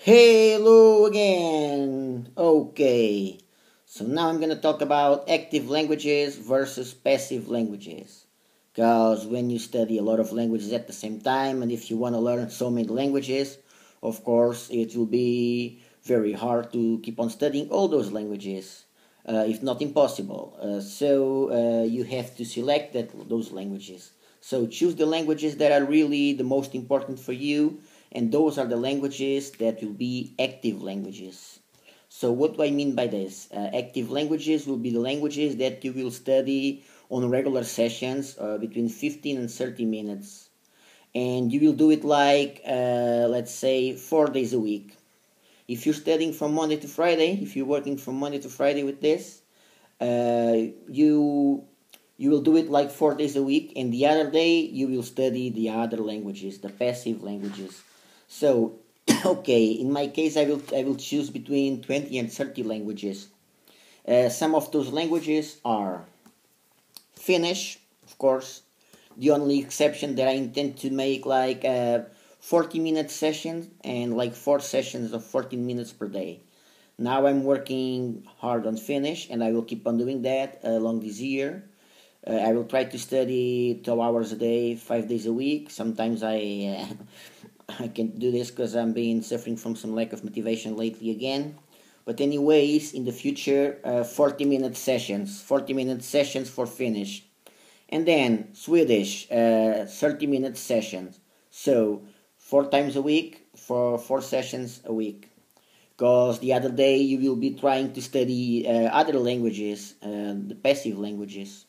Hello again. Okay, so now I'm gonna talk about active languages versus passive languages. Because when you study a lot of languages at the same time, and if you want to learn so many languages, of course, it will be very hard to keep on studying all those languages, if not impossible. So you have to select those languages. So choose the languages that are really the most important for you, and those are the languages that will be active languages. So what do I mean by this? Active languages will be the languages that you will study on regular sessions between 15 and 30 minutes. And you will do it like, let's say, 4 days a week. If you're studying from Monday to Friday, if you're working from Monday to Friday with this, uh, you you will do it like 4 days a week, and the other day you will study the other languages, the passive languages. So, okay, in my case, I will choose between 20 and 30 languages. Some of those languages are Finnish, of course. The only exception that I intend to make like a 40-minute session and like 4 sessions of 14 minutes per day. Now I'm working hard on Finnish, and I will keep on doing that along this year. I will try to study 2 hours a day, 5 days a week. Sometimes I can't do this because I'm been suffering from some lack of motivation lately again. But anyways, in the future, 40 minute sessions for Finnish, and then Swedish, 30-minute sessions. So 4 times a week for 4 sessions a week. Because the other day you will be trying to study other languages, the passive languages.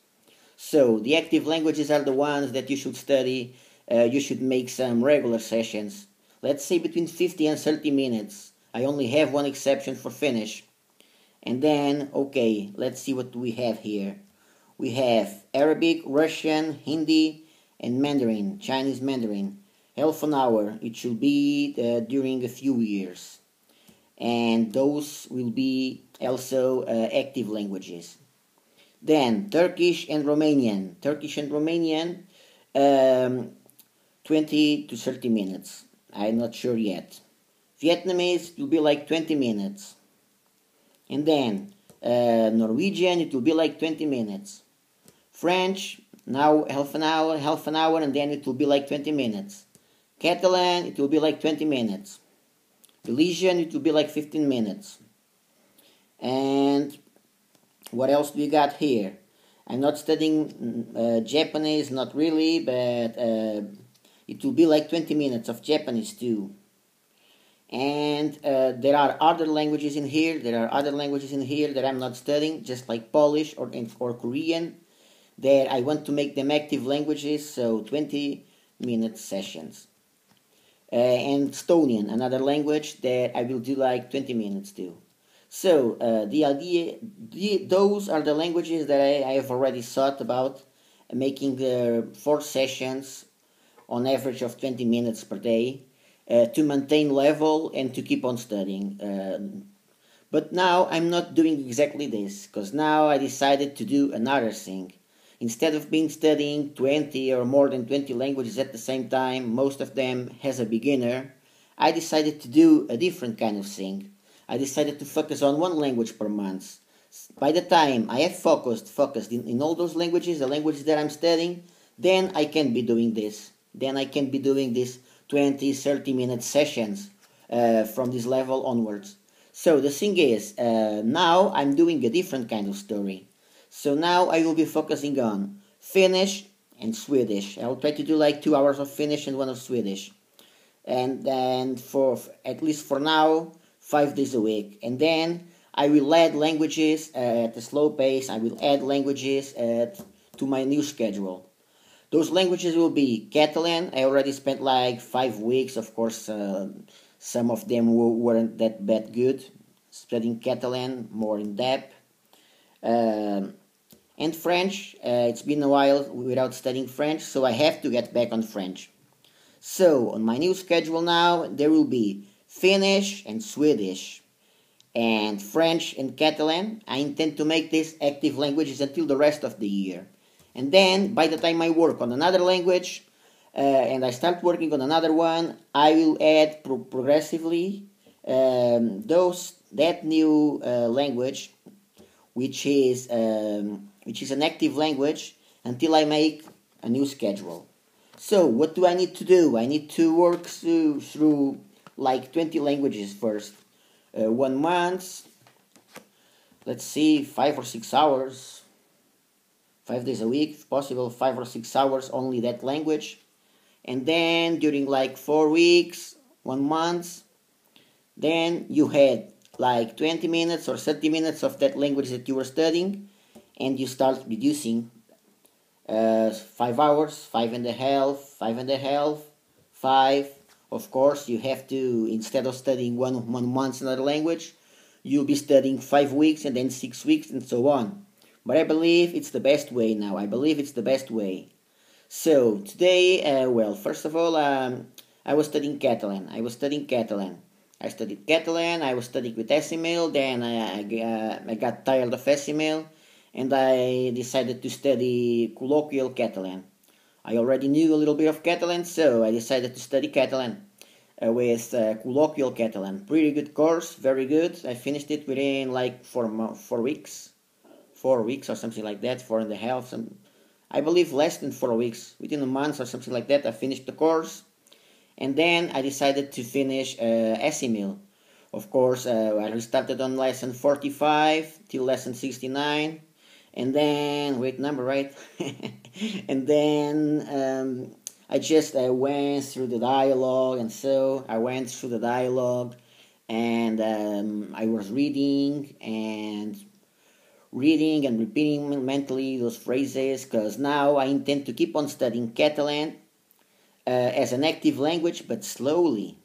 So the active languages are the ones that you should study. You should make some regular sessions. Let's say between 50 and 30 minutes. I only have one exception for Finnish. And then, okay, let's see what we have here. We have Arabic, Russian, Hindi, and Mandarin, Chinese Mandarin. Half an hour. It should be during a few years. And those will be also active languages. Then Turkish and Romanian. Turkish and Romanian, 20 to 30 minutes. I'm not sure yet. Vietnamese will be like 20 minutes. And then Norwegian, it will be like 20 minutes. French, now half an hour, and then it will be like 20 minutes. Catalan, it will be like 20 minutes. Belizean, it will be like 15 minutes. And what else do we got here? I'm not studying Japanese, not really, but it will be like 20 minutes of Japanese too. And there are other languages in here. There are other languages in here that I'm not studying, just like Polish or Korean. That I want to make them active languages, so 20-minute sessions. And Estonian, another language that I will do like 20 minutes too. So the idea, those are the languages that I have already thought about making 4 sessions on average of 20 minutes per day to maintain level and to keep on studying. But now I'm not doing exactly this, because now I decided to do another thing. Instead of being studying 20 or more than 20 languages at the same time, most of them as a beginner, I decided to do a different kind of thing. I decided to focus on one language per month. By the time I have focused in all those languages, the languages that I'm studying, then I can be doing this. Then I can be doing this 20, 30-minute sessions from this level onwards. So the thing is, now I'm doing a different kind of story. So now I will be focusing on Finnish and Swedish. I'll try to do like 2 hours of Finnish and one of Swedish. And then for, at least for now, 5 days a week. And then I will add languages at a slow pace. I will add languages to my new schedule. Those languages will be Catalan. I already spent like 5 weeks. Of course, some of them weren't that good. Studying Catalan more in depth. And French. It's been a while without studying French, so I have to get back on French. So, on my new schedule now, there will be Finnish and Swedish, and French and Catalan. I intend to make these active languages until the rest of the year. And then, by the time I work on another language, and I start working on another one, I will add progressively that new language, which is an active language, until I make a new schedule. So what do I need to do? I need to work through like 20 languages first. 1 month, let's see, 5 or 6 hours, 5 days a week, if possible, 5 or 6 hours, only that language. And then during like 4 weeks, 1 month, then you had like 20 minutes or 30 minutes of that language that you were studying, and you start reducing 5 hours, 5.5, 5.5, 5. Of course, you have to, instead of studying one month another language, you'll be studying 5 weeks and then 6 weeks and so on. But I believe it's the best way now. I believe it's the best way. So today, well, first of all, I was studying Catalan. I studied Catalan. I was studying with Decimel. Then I got tired of Decimel, and I decided to study colloquial Catalan. I already knew a little bit of Catalan, so I decided to study Catalan with colloquial Catalan. Pretty good course, very good. I finished it within like 4 weeks. 4 weeks or something like that, 4.5. I believe less than 4 weeks. Within a month or something like that, I finished the course. And then I decided to finish Decimel. Of course, I restarted on lesson 45 till lesson 69. And then, wait, number right? And then I just went through the dialogue, and so I went through the dialogue, and I was reading and repeating mentally those phrases, because now I intend to keep on studying Catalan as an active language, but slowly.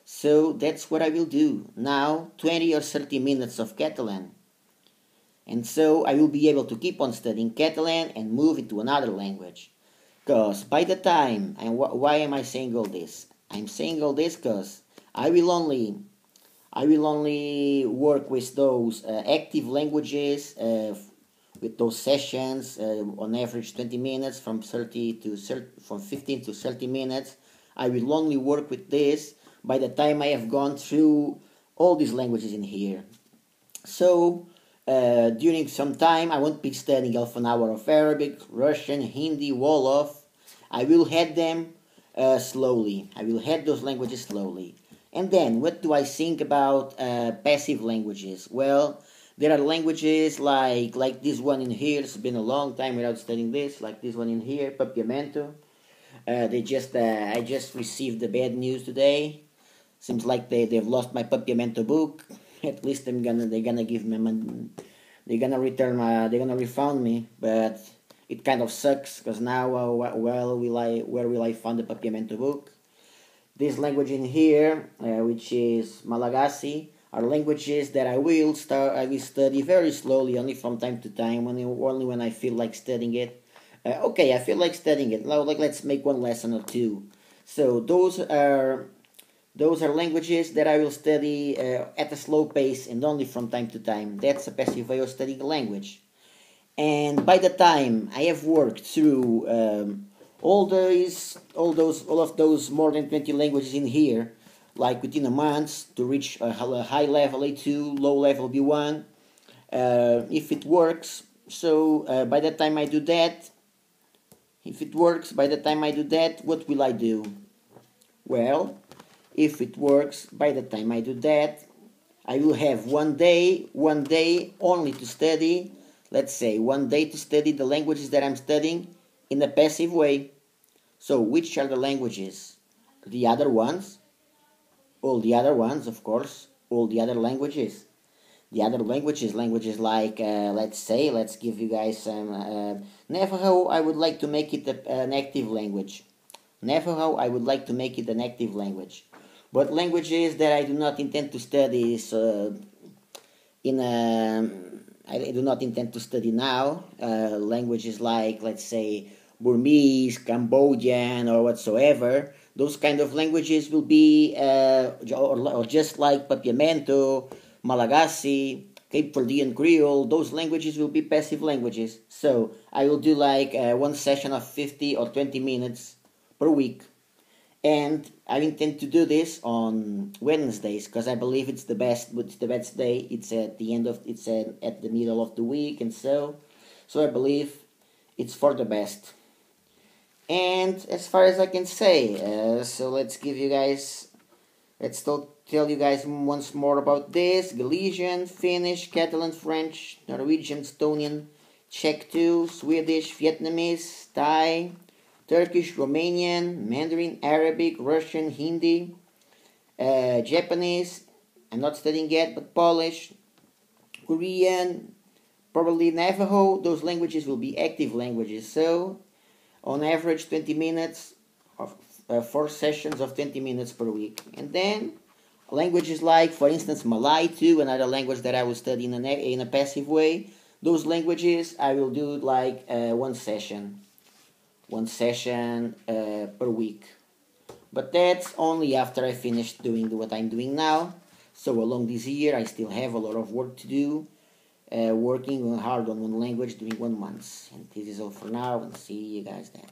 So that's what I will do. Now, 20 or 30 minutes of Catalan. And so I will be able to keep on studying Catalan and move into another language. Because by the time, and why am I saying all this? I'm saying all this because I will only work with those active languages, with those sessions, on average 20 minutes, from 15 to 30 minutes. I will only work with this by the time I have gone through all these languages in here. So during some time, I won't be studying half an hour of Arabic, Russian, Hindi, Wolof. I will add them slowly. I will add those languages slowly. And then, what do I think about passive languages? Well, there are languages like this one in here. It's been a long time without studying this. Like this one in here, Papiamento. I just received the bad news today. Seems like they've lost my Papiamento book. At least they're gonna give me they're gonna refund me, but it kind of sucks because now where will I find the Papiamento book? This language in here, which is Malagasy, are languages that I will study very slowly, only from time to time, only when I feel like studying it. Okay, I feel like studying it. Like, let's make one lesson or two. So those are languages that I will study at a slow pace and only from time to time. That's a passive way of studying a language. And by the time I have worked through all of those more than 20 languages in here, like within a month, to reach a high level A2, low level B1, if it works. So by the time I do that, what will I do? Well, if it works, by the time I do that, I will have one day only to study, let's say 1 day to study the languages that I'm studying in a passive way. So which are the languages? The other ones? All the other ones, of course. All the other languages. The other languages like, let's give you guys some... Navajo, I would like to make it an active language. But languages that I do not intend to study I do not intend to study now. Languages like, let's say, Burmese, Cambodian, or whatsoever. Those kind of languages will be, or just like Papiamento, Malagasy, Cape Verdean Creole. Those languages will be passive languages. So I will do like one session of 50 or 20 minutes per week. And I intend to do this on Wednesdays because I believe it's the best. It's the best day. It's at the end of. It's at the middle of the week, and so I believe it's for the best. And as far as I can say, so let's give you guys. Let's tell you guys once more about this: Galician, Finnish, Catalan, French, Norwegian, Estonian, Czech too, Swedish, Vietnamese, Thai, Turkish, Romanian, Mandarin, Arabic, Russian, Hindi, Japanese, I'm not studying yet, but Polish, Korean, probably Navajo. Those languages will be active languages. So, on average, 20 minutes of 4 sessions of 20 minutes per week. And then, languages like, for instance, Malay too, another language that I will study in a passive way. Those languages, I will do like one session per week. But that's only after I finish doing what I'm doing now. So along this year, I still have a lot of work to do, working hard on one language, doing 1 month. And this is all for now, and see you guys then.